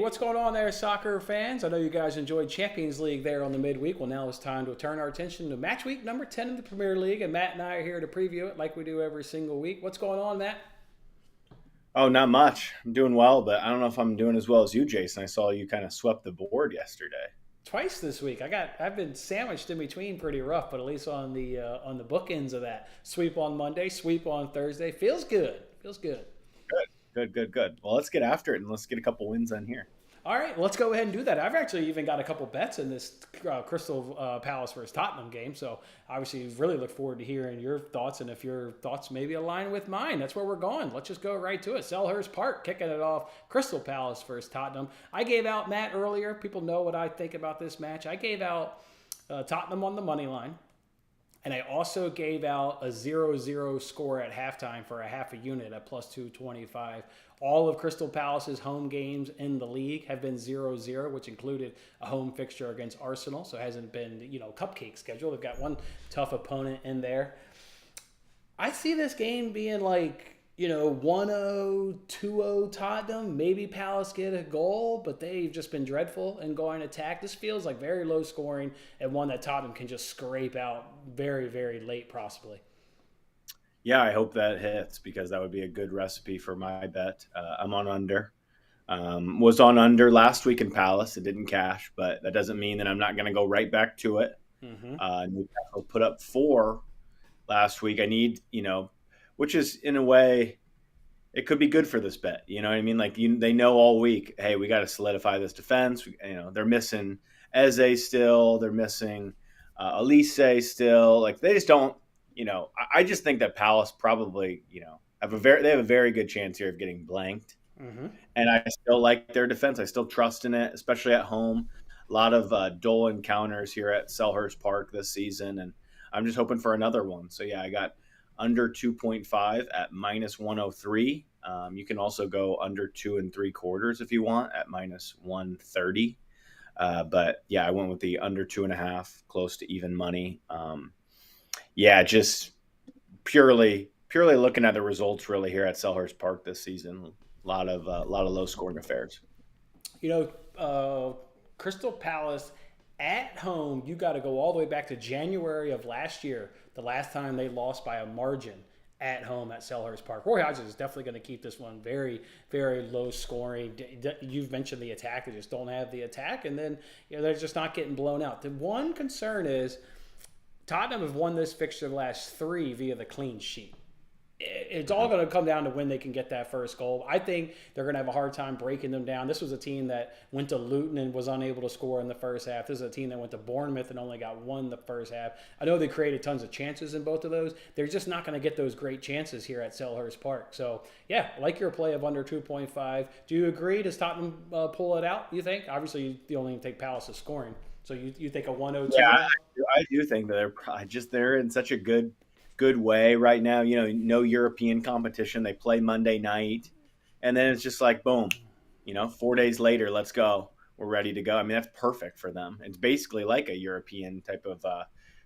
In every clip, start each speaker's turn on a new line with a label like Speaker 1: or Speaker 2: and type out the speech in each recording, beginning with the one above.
Speaker 1: what's going on there, soccer fans? I know you guys enjoyed Champions League there on the midweek. Well, now it's time to turn our attention to match week number 10 of the Premier League, and Matt and I are here to preview it like we do every single week. What's going on, Matt?
Speaker 2: Oh, not much. I'm doing well, but I don't know if I'm doing as well as you, Jason. I saw you kind of swept the board yesterday.
Speaker 1: Twice this week. I've been sandwiched in between pretty rough, but at least on the bookends of that. Sweep on Monday, sweep on Thursday. Feels good. Feels good.
Speaker 2: Good, good, good, good. Well, let's get after it and let's get a couple wins on here.
Speaker 1: All right, let's go ahead and do that. I've actually even got a couple bets in this Crystal Palace versus Tottenham game, so obviously really look forward to hearing your thoughts, and if your thoughts maybe align with mine, that's where we're going. Let's just go right to it. Selhurst Park kicking it off. Crystal Palace versus Tottenham. I gave out Matt earlier. People know what I think about this match. I gave out Tottenham on the money line. And I also gave out a 0-0 score at halftime for a half a unit at plus 225. All of Crystal Palace's home games in the league have been 0-0, which included a home fixture against Arsenal. So it hasn't been, cupcake schedule. They've got one tough opponent in there. I see this game being like, 1-0, 2-0 Tottenham. Maybe Palace get a goal, but they've just been dreadful in going attack. This feels like very low scoring and one that Tottenham can just scrape out very, very late possibly.
Speaker 2: Yeah, I hope that hits because that would be a good recipe for my bet. I'm on under. Was on under last week in Palace. It didn't cash, but that doesn't mean that I'm not going to go right back to it.
Speaker 1: Mm-hmm.
Speaker 2: Newcastle put up 4 last week. I need, which is in a way, it could be good for this bet. You know what I mean? Like they know all week, hey, we got to solidify this defense. They're missing Eze still. They're missing Elise still. Like they just don't. I just think that Palace probably, they have a very good chance here of getting blanked.
Speaker 1: Mm-hmm.
Speaker 2: And I still like their defense. I still trust in it, especially at home. A lot of dull encounters here at Selhurst Park this season, and I'm just hoping for another one. So yeah, I got under 2.5 at minus 103. You can also go under 2.75 if you want at minus 130. But yeah, I went with the under 2.5, close to even money. Yeah, just purely looking at the results really here at Selhurst Park this season. A lot of low scoring affairs.
Speaker 1: Crystal Palace at home, you got to go all the way back to January of last year, the last time they lost by a margin at home at Selhurst Park. Roy Hodgson is definitely going to keep this one very, very low scoring. You've mentioned the attack. They just don't have the attack, and then they're just not getting blown out. The one concern is Tottenham have won this fixture the last 3 via the clean sheet. It's all going to come down to when they can get that first goal. I think they're going to have a hard time breaking them down. This was a team that went to Luton and was unable to score in the first half. This is a team that went to Bournemouth and only got 1 the first half. I know they created tons of chances in both of those. They're just not going to get those great chances here at Selhurst Park. So, yeah, like your play of under 2.5. Do you agree? Does Tottenham pull it out, you think? Obviously, you only take Palace's scoring. So you think a 1-0-2?
Speaker 2: Yeah, I do think that they're in such a good way right now. No European competition. They play Monday night, and then it's just like boom. 4 days later, let's go. We're ready to go. I mean, that's perfect for them. It's basically like a European type of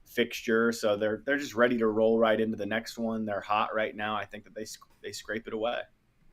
Speaker 2: fixture. So they're just ready to roll right into the next one. They're hot right now. I think that they scrape it away.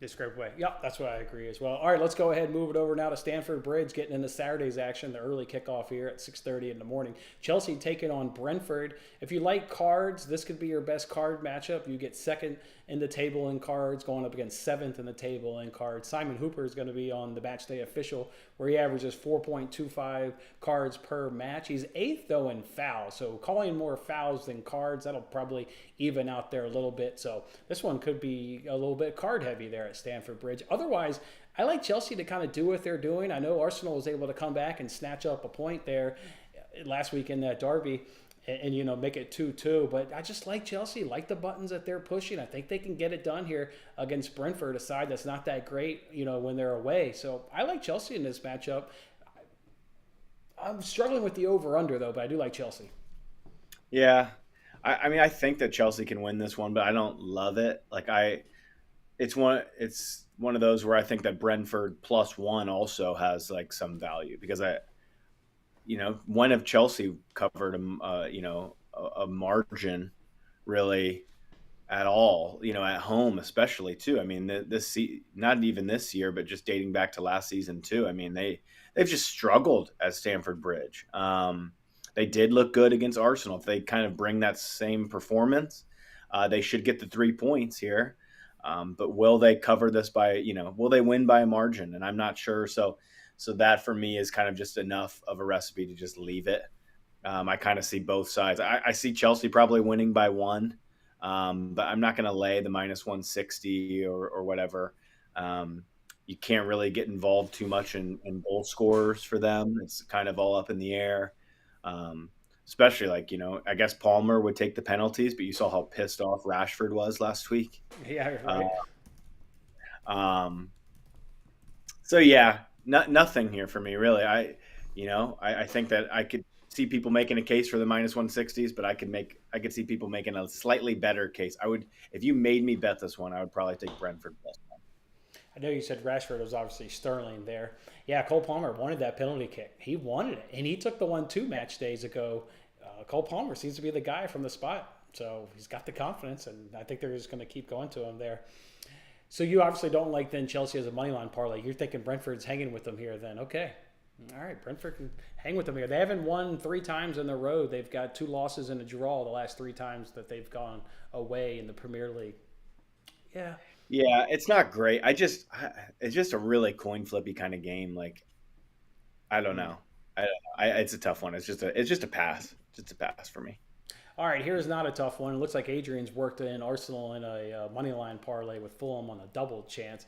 Speaker 1: Just scrape away. Yep, that's what I agree as well. All right, let's go ahead and move it over now to Stamford Bridge, getting into Saturday's action, the early kickoff here at 6:30 in the morning. Chelsea taking on Brentford. If you like cards, this could be your best card matchup. You get second in the table in cards, going up against 7th in the table in cards. Simon Hooper is going to be on the Matchday official, where he averages 4.25 cards per match. He's 8th, though, in fouls. So calling more fouls than cards, that'll probably even out there a little bit. So this one could be a little bit card heavy there at Stamford Bridge. Otherwise, I like Chelsea to kind of do what they're doing. I know Arsenal was able to come back and snatch up a point there last week in that derby and make it 2-2. But I just like Chelsea, like the buttons that they're pushing. I think they can get it done here against Brentford, a side that's not that great, when they're away. So I like Chelsea in this matchup. I'm struggling with the over-under, though, but I do like Chelsea.
Speaker 2: Yeah. I mean, I think that Chelsea can win this one, but I don't love it. It's one of those where I think that Brentford +1 also has like some value because when have Chelsea covered a margin really at all. At home especially too. I mean, not even this year, but just dating back to last season too. I mean, they've just struggled at Stamford Bridge. They did look good against Arsenal. If they kind of bring that same performance, they should get the 3 points here. But will they cover this will they win by a margin? And I'm not sure. So that for me is kind of just enough of a recipe to just leave it. I kind of see both sides. I see Chelsea probably winning by one, but I'm not going to lay the minus 160 or whatever. You can't really get involved too much in goal scorers for them. It's kind of all up in the air. Um, Especially I guess Palmer would take the penalties, but you saw how pissed off Rashford was last week.
Speaker 1: Yeah,
Speaker 2: Uh,
Speaker 1: right.
Speaker 2: um, so yeah, nothing here for me really. I think that I could see people making a case for the minus 160s, but I could see people making a slightly better case. If you made me bet this one, I would probably take Brentford plus one.
Speaker 1: I know you said Rashford was obviously sterling there. Yeah, Cole Palmer wanted that penalty kick. He wanted it, and he took the one 2 match days ago. Cole Palmer seems to be the guy from the spot, so he's got the confidence, and I think they're just going to keep going to him there. So you obviously don't like then Chelsea as a money line parlay. You're thinking Brentford's hanging with them here then. Okay. All right, Brentford can hang with them here. They haven't won 3 times in a row. They've got 2 losses and a draw the last 3 times that they've gone away in the Premier League. Yeah.
Speaker 2: Yeah, it's not great. It's just a really coin flippy kind of game. Like I don't
Speaker 1: Mm.
Speaker 2: know. I don't know. It's a tough one. It's just a pass. Just a pass for me.
Speaker 1: All right, here's not a tough one. It looks like Adrian's worked in Arsenal in a money line parlay with Fulham on a double chance.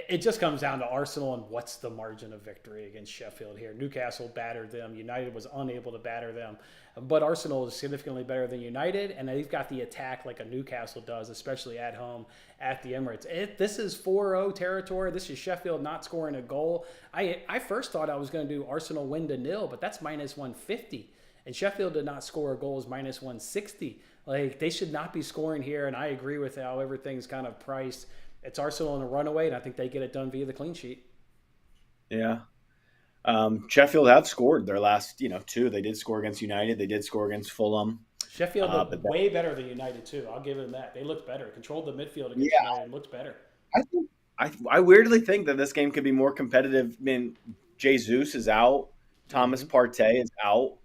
Speaker 1: It just comes down to Arsenal and what's the margin of victory against Sheffield here. Newcastle battered them. United was unable to batter them. But Arsenal is significantly better than United, and they've got the attack like a Newcastle does, especially at home at the Emirates. This is 4-0 territory. This is Sheffield not scoring a goal. I first thought I was going to do Arsenal win to nil, but that's minus 150. And Sheffield did not score a goal, is minus 160. Like, they should not be scoring here, and I agree with how everything's kind of priced. It's Arsenal in a runaway, and I think they get it done via the clean sheet.
Speaker 2: Yeah. Sheffield have scored their last, two. They did score against United. They did score against Fulham.
Speaker 1: Sheffield
Speaker 2: But
Speaker 1: looked
Speaker 2: that,
Speaker 1: way better than United, too. I'll give them that. They looked better. Controlled the midfield against
Speaker 2: yeah,
Speaker 1: United and looked better.
Speaker 2: I think I weirdly think that this game could be more competitive. I mean, Jesus is out. Thomas
Speaker 1: Mm-hmm.
Speaker 2: Partey is out.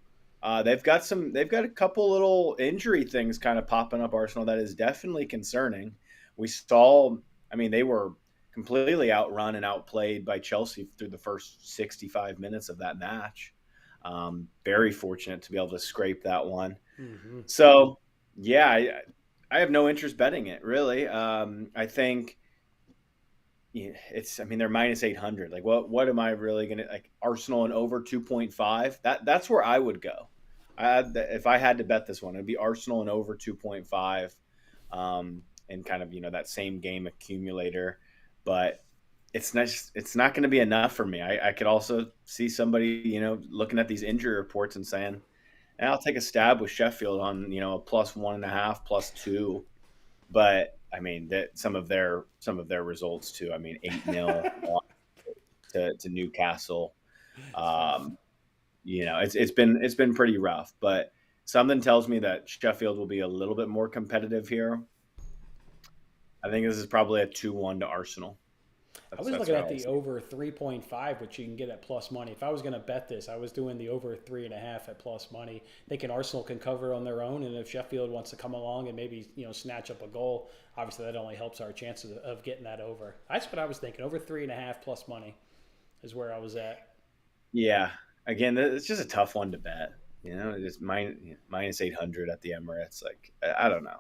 Speaker 2: They've got a couple little injury things kind of popping up Arsenal that is definitely concerning. We saw, I mean, they were completely outrun and outplayed by Chelsea through the first 65 minutes of that match. Very fortunate to be able to scrape that one.
Speaker 1: Mm-hmm.
Speaker 2: So, yeah, I have no interest betting it really. I think I mean they're minus 800. Like what am I really going to like Arsenal and over 2.5? That's where I would go. If I had to bet this one, it'd be Arsenal and over 2.5 and kind of, that same game accumulator, but it's not going to be enough for me. I could also see somebody, looking at these injury reports and saying, and I'll take a stab with Sheffield on, a plus 1.5, plus two. But I mean that some of their results too. I mean 8-0 to Newcastle.
Speaker 1: It's funny.
Speaker 2: Um, it's been pretty rough, but something tells me that Sheffield will be a little bit more competitive here. I think this is probably a 2-1 to Arsenal.
Speaker 1: I
Speaker 2: That's
Speaker 1: was
Speaker 2: that's
Speaker 1: looking
Speaker 2: what
Speaker 1: at
Speaker 2: I'll
Speaker 1: the
Speaker 2: say.
Speaker 1: over 3.5, which you can get at plus money. If I was going to bet this, I was doing the over 3.5 at plus money. Thinking Arsenal can cover on their own, and if Sheffield wants to come along and maybe snatch up a goal, obviously that only helps our chances of getting that over. That's what I was thinking. Over 3.5 plus money is where I was at.
Speaker 2: Yeah. Again, it's just a tough one to bet. It's minus 800 at the Emirates. Like I don't know.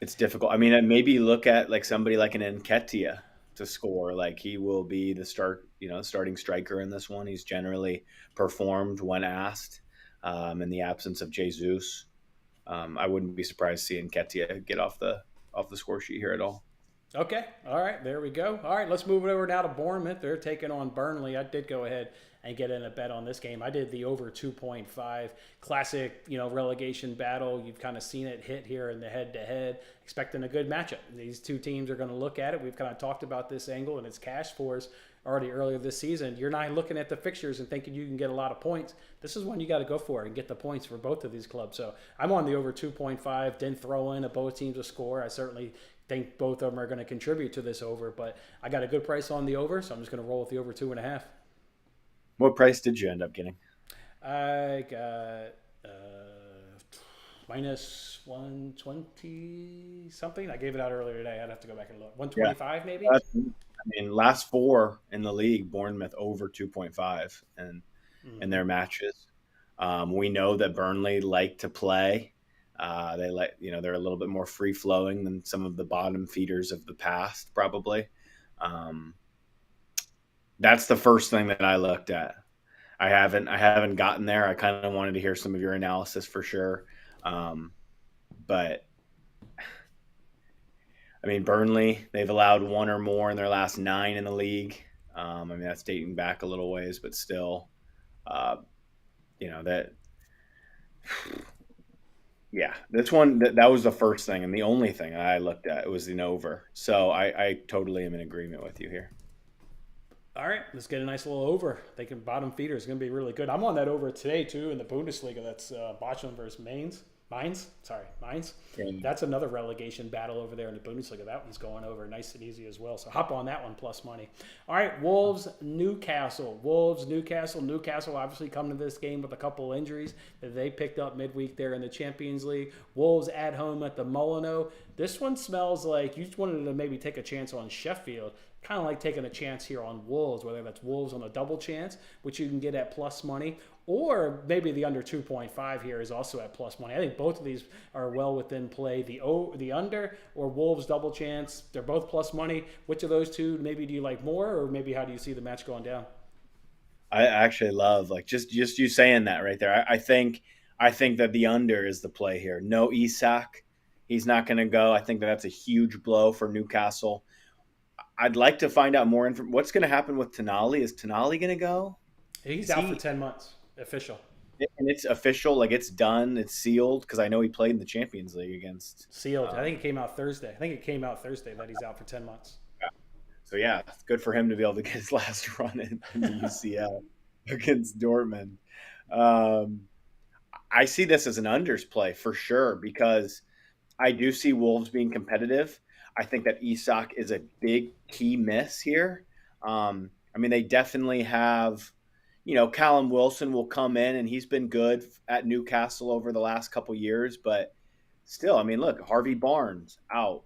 Speaker 2: It's difficult. I mean, maybe look at like somebody like an Nketiah to score. Like he will be the starting striker in this one. He's generally performed when asked. In the absence of Jesus, I wouldn't be surprised seeing Nketiah get off the score sheet here at all.
Speaker 1: Okay. All right. There we go. All right. Let's move it over now to Bournemouth. They're taking on Burnley. I did go ahead and get in a bet on this game. I did the over 2.5 classic, relegation battle. You've kind of seen it hit here in the head to head, expecting a good matchup. These two teams are going to look at it. We've kind of talked about this angle, and it's cash fours already earlier this season. You're not looking at the fixtures and thinking you can get a lot of points. This is one you got to go for and get the points for both of these clubs. So I'm on the over 2.5. Didn't throw in a both teams to score. I certainly think both of them are going to contribute to this over, but I got a good price on the over, so I'm just going to roll with the over 2.5.
Speaker 2: What price did you end up getting?
Speaker 1: I got minus 120 something. I gave it out earlier today. I'd have to go back and look.
Speaker 2: Yeah.
Speaker 1: 125 maybe.
Speaker 2: Last four in the league, Bournemouth over 2.5 in their matches. We know that Burnley like to play. They're a little bit more free flowing than some of the bottom feeders of the past, probably. That's the first thing that I looked at. I haven't gotten there. I kind of wanted to hear some of your analysis for sure. But I mean, Burnley, they've allowed one or more in their last 9 in the league. That's dating back a little ways, but still, that. Yeah, this one, that was the first thing and the only thing I looked at. It was an over. So I totally am in agreement with you here.
Speaker 1: All right, let's get a nice little over. They can bottom feeder is going to be really good. I'm on that over today too in the Bundesliga. That's Bochum versus Mainz. Mainz. Yeah. That's another relegation battle over there in the Bundesliga. That one's going over nice and easy as well. So hop on that one plus money. All right, Wolves, Newcastle. Newcastle obviously come to this game with a couple injuries that they picked up midweek there in the Champions League. Wolves at home at the Molyneux. This one smells like you just wanted to maybe take a chance on Sheffield. Kind of like taking a chance here on Wolves, whether that's Wolves on a double chance, which you can get at plus money, or maybe the under 2.5 here is also at plus money. I think both of these are well within play. The under or Wolves double chance, they're both plus money. Which of those two maybe do you like more, or maybe how do you see the match going down?
Speaker 2: I actually love just you saying that right there. I think that the under is the play here. No Isak, he's not going to go. I think that's a huge blow for Newcastle. I'd like to find out more information. What's going to happen with Tonali? Is Tonali going to go?
Speaker 1: He's out for 10 months. Official.
Speaker 2: And it's official, like it's done, it's sealed, because I know he played in the Champions League against.
Speaker 1: Sealed. I think it came out Thursday. That he's out for 10 months.
Speaker 2: Yeah. So, yeah, it's good for him to be able to get his last run in the UCL against Dortmund. I see this as an unders play for sure, because I do see Wolves being competitive. I think that Isak is a big key miss here. They definitely have, Callum Wilson will come in, and he's been good at Newcastle over the last couple years. But still, look, Harvey Barnes out.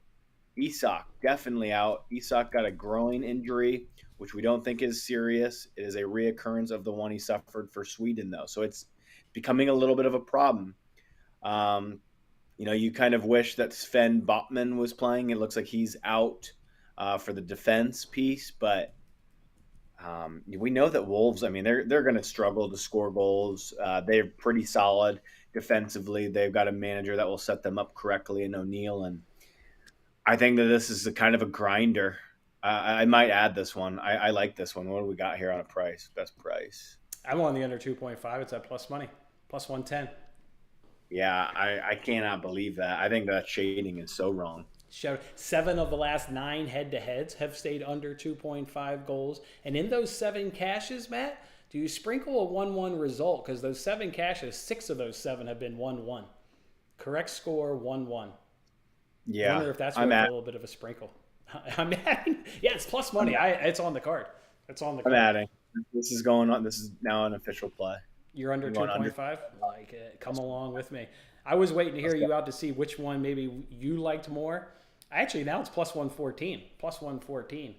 Speaker 2: Isak definitely out. Isak got a groin injury, which we don't think is serious. It is a reoccurrence of the one he suffered for Sweden, though. So it's becoming a little bit of a problem. You kind of wish that Sven Botman was playing. It looks like he's out for the defense piece, but we know that Wolves, they're going to struggle to score goals. They're pretty solid defensively. They've got a manager that will set them up correctly in O'Neill, and I think that this is a kind of a grinder. I might add this one. I like this one. What do we got here on a price? Best price.
Speaker 1: I'm on the under 2.5. It's at plus money, plus 110.
Speaker 2: Yeah, I cannot believe that. I think that shading is so wrong.
Speaker 1: 7 of the last 9 head-to-heads have stayed under 2.5 goals. And in those 7 cashes, Matt, do you sprinkle a 1-1 result? Because those 7 cashes, 6 of those 7 have been 1-1. Correct score, 1-1.
Speaker 2: Yeah.
Speaker 1: I wonder if that's worth a little bit of a sprinkle. I'm adding. Yeah, it's plus money. It's on the card.
Speaker 2: I'm adding. This is going on. This is now an official play.
Speaker 1: You're under 2.5? Like it. Come along with me. I was waiting to hear you out to see which one maybe you liked more. Actually, now it's plus 114. Plus 114.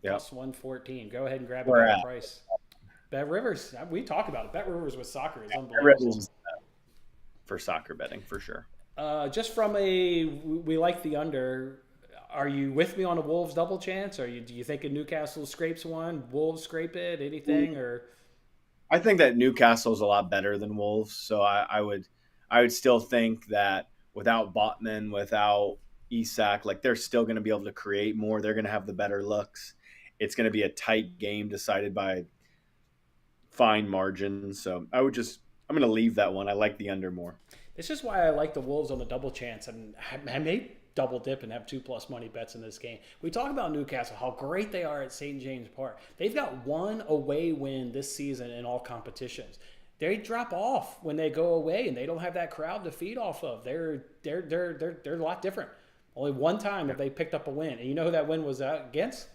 Speaker 2: Yep.
Speaker 1: Plus 114. Go ahead and grab it at the price. Bet Rivers. We talk about it. Bet Rivers with soccer is unbelievable.
Speaker 2: For soccer betting, for sure.
Speaker 1: Just from we like the under. Are you with me on a Wolves double chance? Do you think Newcastle scrapes one? Wolves scrape it? Anything? Or
Speaker 2: I think that Newcastle is a lot better than Wolves. So I would still think that without Botman, without Isak, like they're still going to be able to create more. They're going to have the better looks. It's going to be a tight game decided by fine margins. So I'm going to leave that one. I like the under more.
Speaker 1: This is why I like the Wolves on the double chance. And I may double dip and have 2+ money bets in this game. We talk about Newcastle, how great they are at St. James Park. They've got one away win this season in all competitions. They drop off when they go away, and they don't have that crowd to feed off of. They're a lot different. Only one time have they picked up a win, and you know who that win was against?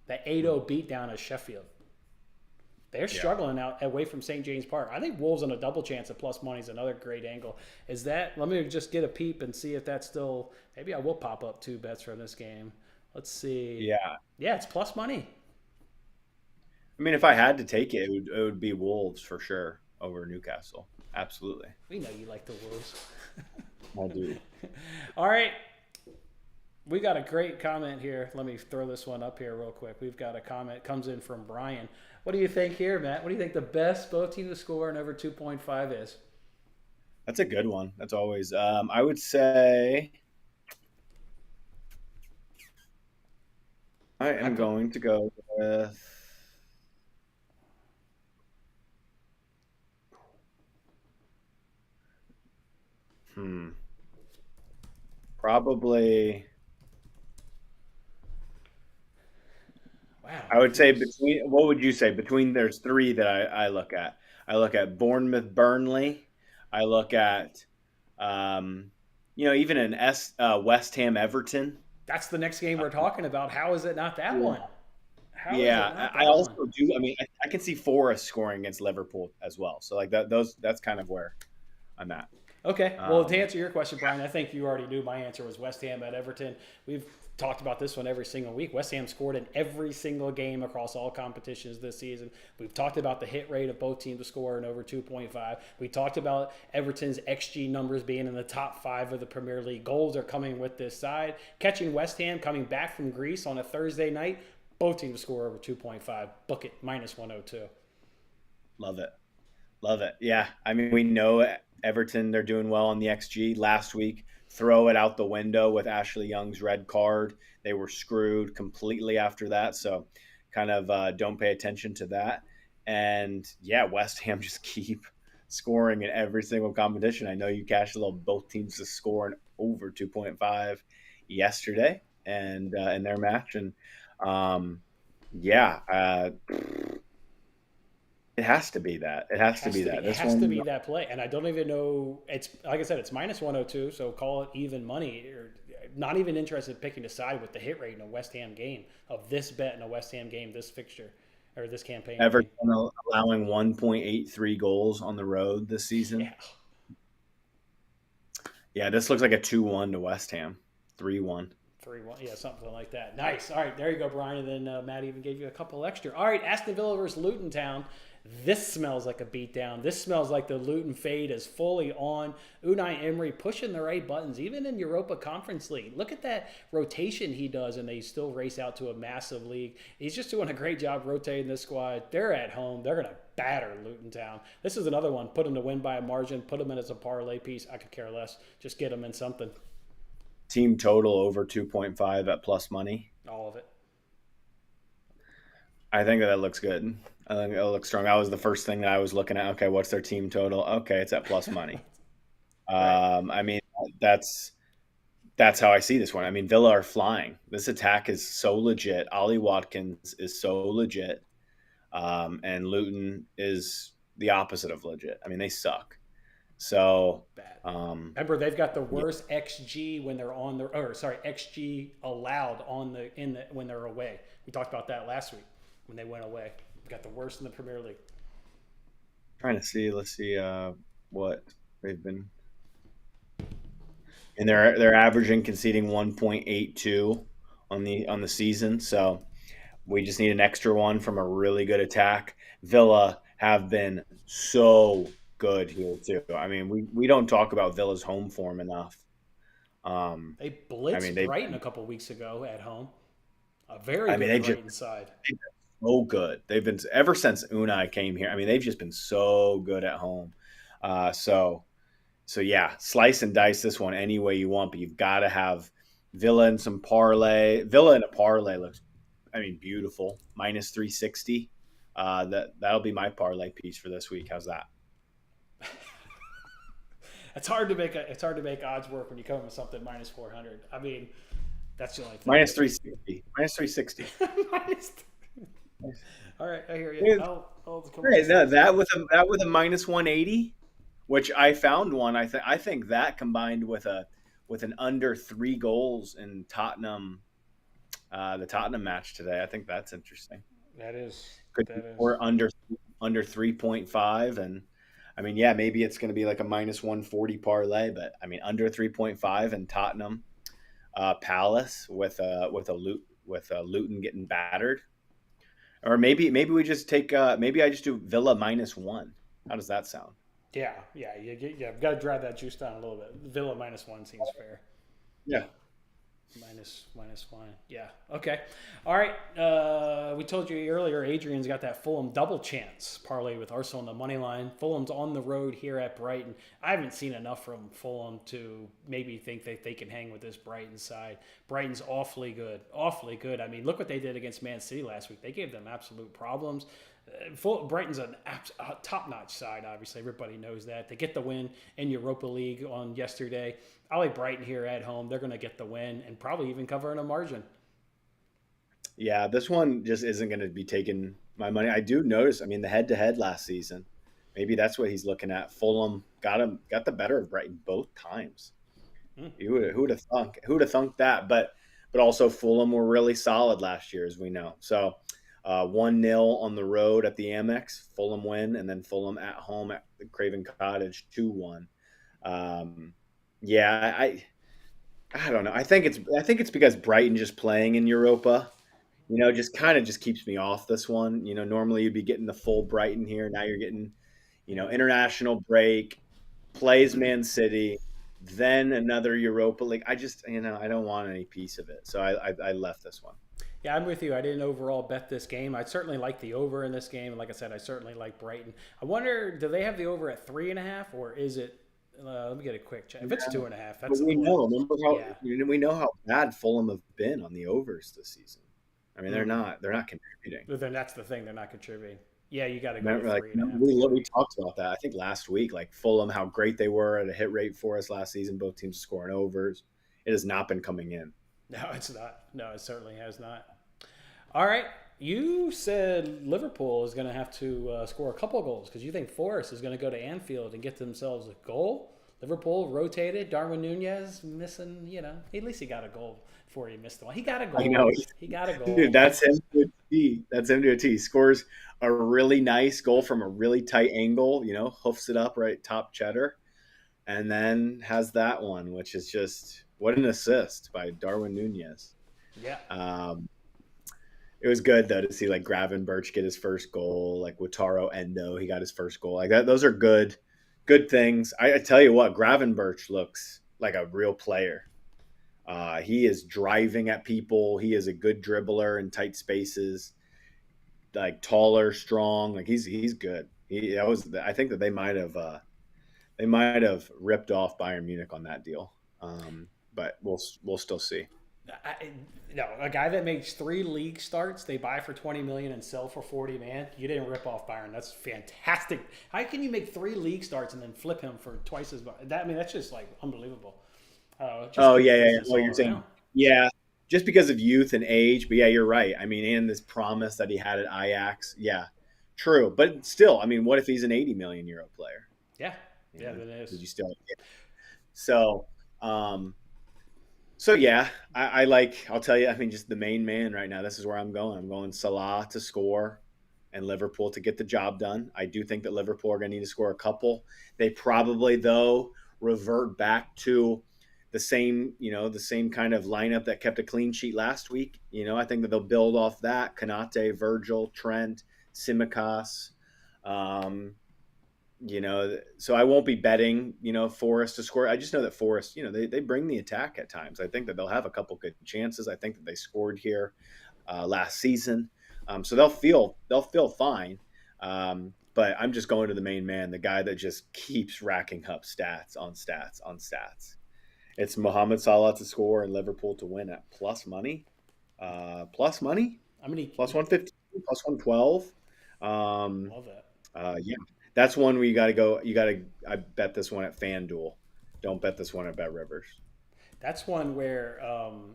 Speaker 1: That 8-0 beatdown of Sheffield. They're struggling out away from St. James Park. I think Wolves on a double chance at plus money is another great angle. Is that? Let me just get a peep and see if that's still. Maybe I will pop up 2 bets from this game. Let's see. Yeah, it's plus money.
Speaker 2: I mean, if I had to take it, it would be Wolves for sure over Newcastle. Absolutely.
Speaker 1: We know you like the Wolves.
Speaker 2: I do.
Speaker 1: All right. We got a great comment here. Let me throw this one up here real quick. We've got a comment comes in from Brian. What do you think here, Matt? What do you think the best both teams to score and over 2.5 is?
Speaker 2: That's a good one. That's always. I would say I am going to go with. Probably.
Speaker 1: Wow.
Speaker 2: I would say between. What would you say between? There's 3 that I look at. I look at Bournemouth, Burnley. I look at, even an West Ham, Everton.
Speaker 1: That's the next game we're talking about. How is it not that one? How is it
Speaker 2: Yeah,
Speaker 1: not
Speaker 2: I
Speaker 1: that
Speaker 2: also
Speaker 1: one?
Speaker 2: do. I mean, I can see Forest scoring against Liverpool as well. So like that, that's kind of where I'm at.
Speaker 1: Okay. Well, to answer your question, Brian, I think you already knew my answer was West Ham at Everton. We've talked about this one every single week. West Ham scored in every single game across all competitions this season. We've talked about the hit rate of both teams to score in over 2.5. We talked about Everton's XG numbers being in the top 5 of the Premier League. Goals are coming with this side. Catching West Ham coming back from Greece on a Thursday night, both teams to score over 2.5. Book it, minus 102.
Speaker 2: Love it. Love it. Yeah. I mean, we know Everton, they're doing well on the XG. Last week, throw it out the window with Ashley Young's red card. They were screwed completely after that. So kind of don't pay attention to that. And yeah, West Ham just keep scoring in every single competition. I know you cashed a little both teams to score in over 2.5 yesterday and in their match. And yeah, it has to be that. It has to be that.
Speaker 1: It
Speaker 2: This
Speaker 1: has to
Speaker 2: one,
Speaker 1: be that play. And I don't even know. It's like I said, it's minus 102. So call it even money. Or not even interested in picking a side with the hit rate in a West Ham game of this bet in a West Ham game, this fixture or this campaign.
Speaker 2: Everton allowing 1.83 goals on the road this season.
Speaker 1: Yeah.
Speaker 2: Yeah, this looks like a 2-1 to West Ham. 3-1.
Speaker 1: 3-1, yeah, something like that. Nice. All right, there you go, Brian. And then Matt even gave you a couple extra. All right, Aston Villa versus Luton Town. This smells like a beatdown. This smells like the Luton fade is fully on. Unai Emery pushing the right buttons, even in Europa Conference League. Look at that rotation he does, and they still race out to a massive league. He's just doing a great job rotating this squad. They're at home. They're going to batter Luton Town. This is another one. Put them to win by a margin. Put them in as a parlay piece. I could care less. Just get them in something.
Speaker 2: Team total over 2.5 at plus money.
Speaker 1: All of it.
Speaker 2: I think that looks good. I think it looks strong. That was the first thing that I was looking at. Okay, what's their team total? Okay, it's at plus money.
Speaker 1: Right.
Speaker 2: I mean, that's how I see this one. I mean, Villa are flying. This attack is so legit. Ollie Watkins is so legit. And Luton is the opposite of legit. I mean, they suck. So,
Speaker 1: Bad. Remember, they've got the worst XG when they're on the, or sorry, XG allowed on the when they're away. We talked about that last week when they went away. We got the worst in the Premier League.
Speaker 2: Trying to see. Let's see what they've been. And they're averaging conceding 1.82 on the season. So we just need an extra one from a really good attack. Villa have been so good here too. I mean, we don't talk about Villa's home form enough.
Speaker 1: They blitzed Brighton a couple weeks ago at home. A very good Brighton side.
Speaker 2: They've been so good. They've been ever since Unai came here. I mean, they've just been so good at home. So yeah, slice and dice this one any way you want, but you've got to have Villa in some parlay. Villa in a parlay looks, I mean, beautiful. Minus 360. That'll be my parlay piece for this week. How's that?
Speaker 1: it's hard to make odds work when you come with something minus 400. I mean, that's the only thing.
Speaker 2: Minus 360. Minus 360.
Speaker 1: Minus. All right, I hear you.
Speaker 2: Yeah.
Speaker 1: I'll come
Speaker 2: Right, no, that with a minus 180, which I found one. I think that combined with an under 3 goals in Tottenham, the Tottenham match today. I think that's interesting.
Speaker 1: That is
Speaker 2: Could be
Speaker 1: that is.
Speaker 2: or under 3.5, and I mean, yeah, maybe it's going to be like a minus 140 parlay, but I mean, under 3.5 and Tottenham, Palace with a Luton getting battered. Or maybe we just take maybe I just do Villa -1. How does that sound?
Speaker 1: Yeah. I've got to drive that juice down a little bit. Villa -1 seems fair.
Speaker 2: Yeah.
Speaker 1: Minus one. Yeah. Okay. All right. We told you earlier, Adrian's got that Fulham double chance parlay with Arsenal on the money line. Fulham's on the road here at Brighton. I haven't seen enough from Fulham to maybe think that they can hang with this Brighton side. Brighton's awfully good. Awfully good. I mean, look what they did against Man City last week. They gave them absolute problems. Brighton's a top-notch side, obviously. Everybody knows that. They get the win in Europa League on yesterday. I like Brighton here at home. They're going to get the win and probably even cover in a margin.
Speaker 2: Yeah, this one just isn't going to be taking my money. I do notice, I mean, the head-to-head last season, maybe that's what he's looking at. Fulham got the better of Brighton both times. Who would have thunk? Who would have thunk that? But also Fulham were really solid last year, as we know. So 1-0 on the road at the Amex, Fulham win, and then Fulham at home at the Craven Cottage 2-1. Yeah, I don't know. I think it's because Brighton just playing in Europa, just kind of just keeps me off this one. Normally you'd be getting the full Brighton here. Now you're getting, international break, plays Man City, then another Europa League. I just, I don't want any piece of it. So I left this one.
Speaker 1: Yeah, I'm with you. I didn't overall bet this game. I certainly like the over in this game. And like I said, I certainly like Brighton. I wonder, do they have the over at 3.5 or is it, let me get a quick check. If it's 2.5, that's
Speaker 2: we know. Remember how we know how bad Fulham have been on the overs this season. I mean, they're not contributing.
Speaker 1: But then that's the thing; they're not contributing. Yeah, you got to go.
Speaker 2: Remember, 3.5. We talked about that. I think last week, like Fulham, how great they were at a hit rate for us last season. Both teams scoring overs. It has not been coming in.
Speaker 1: No, it's not. No, it certainly has not. All right. You said Liverpool is going to have to score a couple goals because you think Forest is going to go to Anfield and get themselves a goal. Liverpool rotated. Darwin Nunez missing, at least he got a goal before he missed the one. He got a goal.
Speaker 2: I know.
Speaker 1: He got a goal.
Speaker 2: Dude, that's him to a T. That's him to a T. He scores a really nice goal from a really tight angle, hoofs it up right top cheddar, and then has that one, which is just, what an assist by Darwin Nunez.
Speaker 1: Yeah.
Speaker 2: It was good though to see like Gravenberch get his first goal, like Wataru Endo, he got his first goal. Like that, those are good things. I tell you what, Gravenberch looks like a real player. He is driving at people. He is a good dribbler in tight spaces. Like taller, strong. Like he's good. I think that they might have ripped off Bayern Munich on that deal. But we'll still see.
Speaker 1: A guy that makes 3 league starts, they buy for 20 million and sell for 40. Man, you didn't rip off Bayern. That's fantastic. How can you make 3 league starts and then flip him for twice as much? That's just like unbelievable.
Speaker 2: Yeah. Well, you're saying, yeah, just because of youth and age. But yeah, you're right. I mean, and this promise that he had at Ajax. Yeah, true. But still, I mean, what if he's an 80 million euro player?
Speaker 1: Yeah, that is.
Speaker 2: Did you still? So. So yeah, I'll tell you, I mean, just the main man right now, this is where I'm going. I'm going Salah to score and Liverpool to get the job done. I do think that Liverpool are going to need to score a couple. They probably, though, revert back to the same kind of lineup that kept a clean sheet last week. I think that they'll build off that. Konate, Virgil, Trent, Tsimikas. So I won't be betting, Forest to score. I just know that Forest, they bring the attack at times. I think that they'll have a couple good chances. I think that they scored here last season. So they'll feel fine. But I'm just going to the main man, the guy that just keeps racking up stats on stats on stats. It's Mohamed Salah to score and Liverpool to win at plus money. Plus money?
Speaker 1: How many?
Speaker 2: Plus 115, plus 112.
Speaker 1: Love that.
Speaker 2: Yeah. That's one where you got to go. I bet this one at FanDuel. Don't bet this one at Bet Rivers.
Speaker 1: That's one where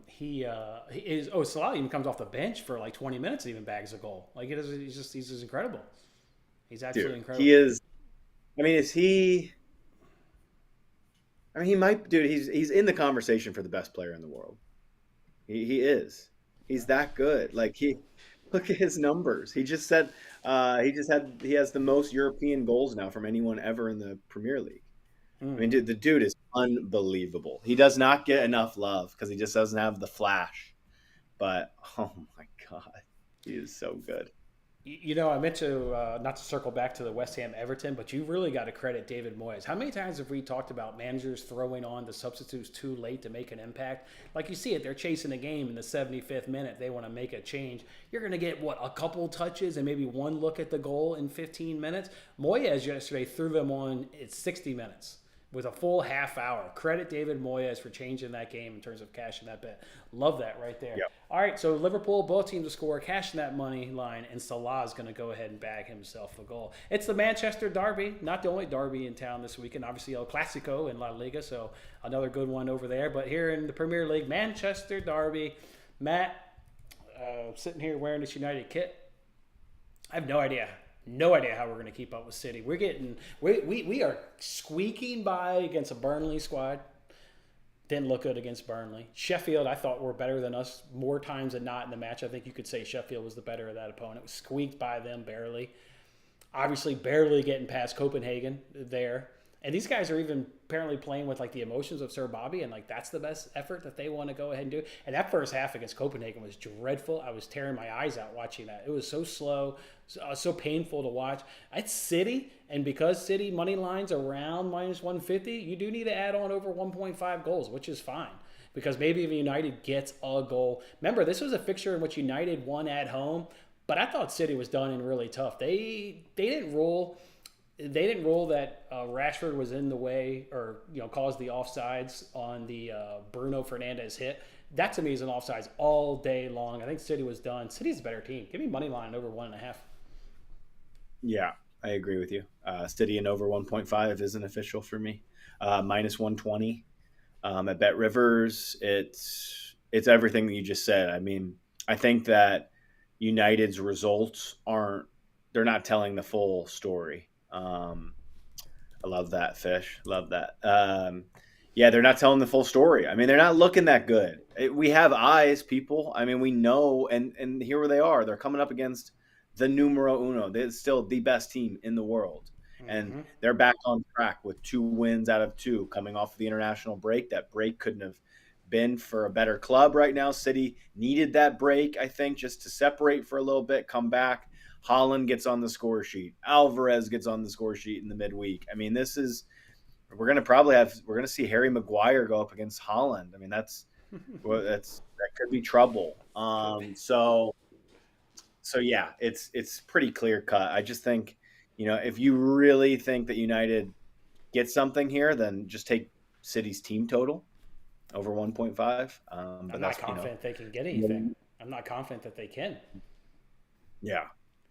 Speaker 1: he is. Oh, Salah even comes off the bench for like 20 minutes and even bags a goal. Like it is, he's just incredible. He's absolutely
Speaker 2: Dude,
Speaker 1: incredible.
Speaker 2: he is. I mean, is he? I mean, he might. Dude, he's in the conversation for the best player in the world. He is. He's that good. Like look at his numbers. He has the most European goals now from anyone ever in the Premier League. I mean,
Speaker 1: Mm-hmm.
Speaker 2: dude, the dude is unbelievable. He does not get enough love because he just doesn't have the flash. But oh my god, he is so good.
Speaker 1: You know, I meant to not to circle back to the West Ham Everton, but you really got to credit David Moyes. How many times have we talked about managers throwing on the substitutes too late to make an impact? Like you see it, they're chasing a game in the 75th minute. They want to make a change. You're going to get, what, a couple touches and maybe one look at the goal in 15 minutes? Moyes yesterday threw them on at 60 minutes with a full half hour. Credit David Moyes for changing that game in terms of cashing that bet. Love that right there.
Speaker 2: Yep.
Speaker 1: All right, so Liverpool, both teams to score, cashing that money line, and Salah is going to go ahead and bag himself a goal. It's the Manchester Derby, not the only derby in town this weekend. Obviously, El Clasico in La Liga, so another good one over there. But here in the Premier League, Manchester Derby, Matt, sitting here wearing this United kit, I have no idea. No idea how we're going to keep up with City. We are squeaking by against a Burnley squad. Didn't look good against Burnley. Sheffield, I thought, were better than us more times than not in the match. I think you could say Sheffield was the better of that opponent. We squeaked by them barely. Obviously, barely getting past Copenhagen there. And these guys are even apparently playing with like the emotions of Sir Bobby, and like that's the best effort that they want to go ahead and do. And that first half against Copenhagen was dreadful. I was tearing my eyes out watching that. It was so slow, so painful to watch. It's City, and because City money lines around minus 150, you do need to add on over 1.5 goals, which is fine. Because maybe if United gets a goal. Remember, this was a fixture in which United won at home, but I thought City was done in really tough. They didn't roll. They didn't rule that Rashford was in the way or caused the offsides on the Bruno Fernandes hit. That to me is an offsides all day long. I think City was done. City's a better team. Give me money line over 1.5.
Speaker 2: Yeah, I agree with you. City and over 1.5 isn't official for me. Minus 120 at Bet Rivers. It's everything that you just said. I mean, I think that United's results they're not telling the full story. I love that, Fish. Love that. Yeah, they're not telling the full story. I mean, they're not looking that good. We have eyes, people. I mean, we know, and here they are. They're coming up against the numero uno. They're still the best team in the world. And they're back on track with 2 wins out of 2 coming off the international break. That break couldn't have been for a better club right now. City needed that break, I think, just to separate for a little bit, come back. Haaland gets on the score sheet. Alvarez gets on the score sheet in the midweek. I mean, we're going to see Harry Maguire go up against Haaland. I mean, that could be trouble. So yeah, it's pretty clear cut. I just think, if you really think that United gets something here, then just take City's team total over 1.5.
Speaker 1: I'm not confident they can get anything. I'm not confident that they can.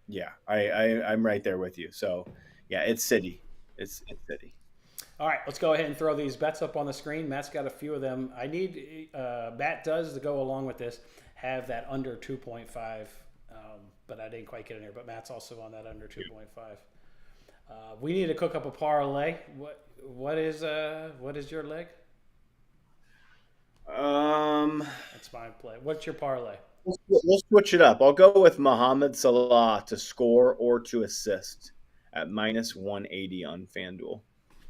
Speaker 2: Yeah, I'm right there with you. So, yeah, it's City. It's City.
Speaker 1: All right, let's go ahead and throw these bets up on the screen. Matt's got a few of them. I need Matt does to go along with this have that under 2.5, but I didn't quite get in there. But Matt's also on that under 2.5. We need to cook up a parlay. What is your leg? That's my play. What's your parlay?
Speaker 2: We'll switch it up. I'll go with Mohamed Salah to score or to assist at minus 180 on FanDuel.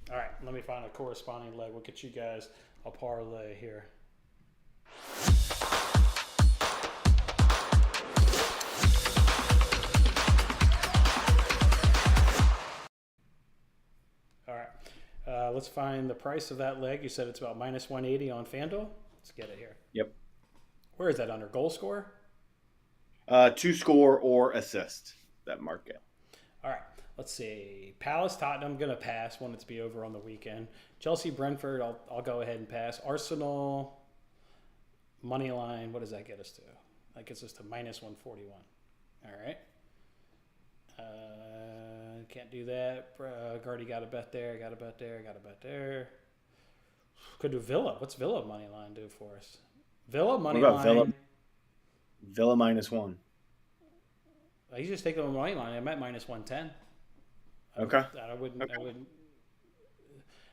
Speaker 1: All right, let me find a corresponding leg. We'll get you guys a parlay here. All right, let's find the price of that leg. You said it's about minus 180 on FanDuel. Let's get it here.
Speaker 2: Yep.
Speaker 1: Where is that under? Goal score?
Speaker 2: To score or assist, that market.
Speaker 1: All right. Let's see. Palace, Tottenham, going to pass. Want it to be over on the weekend. Chelsea, Brentford, I'll go ahead and pass. Arsenal, money line. What does that get us to? That gets us to minus 141. All right. Can't do that. Gardy got a bet there. Got a bet there. Could do Villa. What's Villa money line do for us? Villa money
Speaker 2: What about
Speaker 1: line.
Speaker 2: Villa -1?
Speaker 1: I usually just take them money line. I'm at -110.
Speaker 2: Okay.
Speaker 1: I wouldn't.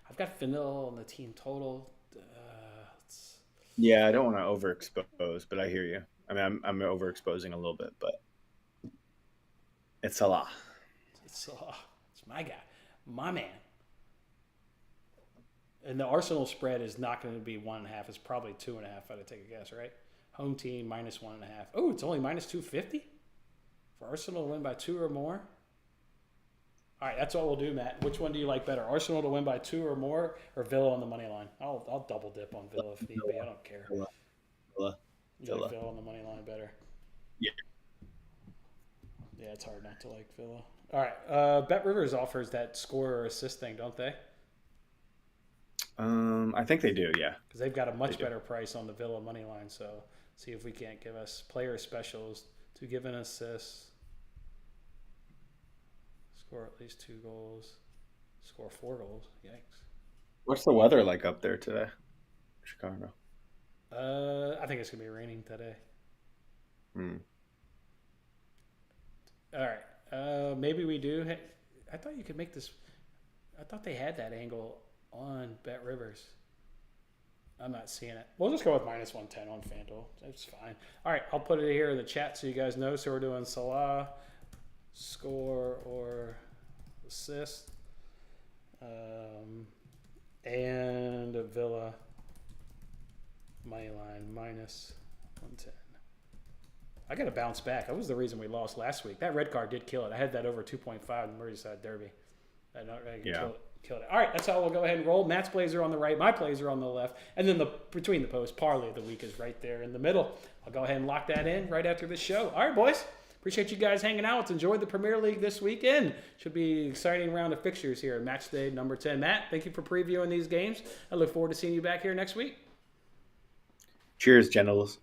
Speaker 1: I've got Villa on the team total.
Speaker 2: Yeah, I don't want to overexpose, but I hear you. I mean, I'm overexposing a little bit, but it's Salah.
Speaker 1: It's my guy, my man. And the Arsenal spread is not going to be 1.5. It's probably 2.5. I'd take a guess, right? Home team -1.5. Oh, it's only -250 for Arsenal to win by 2 or more. All right, that's all we'll do, Matt. Which one do you like better? Arsenal to win by 2 or more, or Villa on the money line? I'll double dip on Villa if need be. I don't care.
Speaker 2: Villa.
Speaker 1: You like Villa on the money line better?
Speaker 2: Yeah.
Speaker 1: Yeah, it's hard not to like Villa. All right, Bet Rivers offers that score or assist thing, don't they?
Speaker 2: I think they do, yeah.
Speaker 1: Because they've got a much better price on the Villa money line. So see if we can't give us player specials to give an assist. Score at least 2 goals. Score 4 goals. Yikes.
Speaker 2: What's the weather like up there today? Chicago.
Speaker 1: I think it's going to be raining today. All right. Maybe we do. Hey, I thought you could make this. I thought they had that angle on Bet Rivers. I'm not seeing it. We'll just go with -110 on FanDuel. That's fine. All right. I'll put it here in the chat so you guys know. So we're doing Salah, score or assist, and a Villa money line -110. I got to bounce back. That was the reason we lost last week. That red card did kill it. I had that over 2.5 in the Merseyside Derby. Killed it. All right, that's how we'll go ahead and roll. Matt's plays are on the right. My plays are on the left. And then the between the post parlay of the week is right there in the middle. I'll go ahead and lock that in right after this show. All right, boys. Appreciate you guys hanging out. Let's enjoy the Premier League this weekend. Should be an exciting round of fixtures here. Match day number 10. Matt, thank you for previewing these games. I look forward to seeing you back here next week.
Speaker 2: Cheers, generals.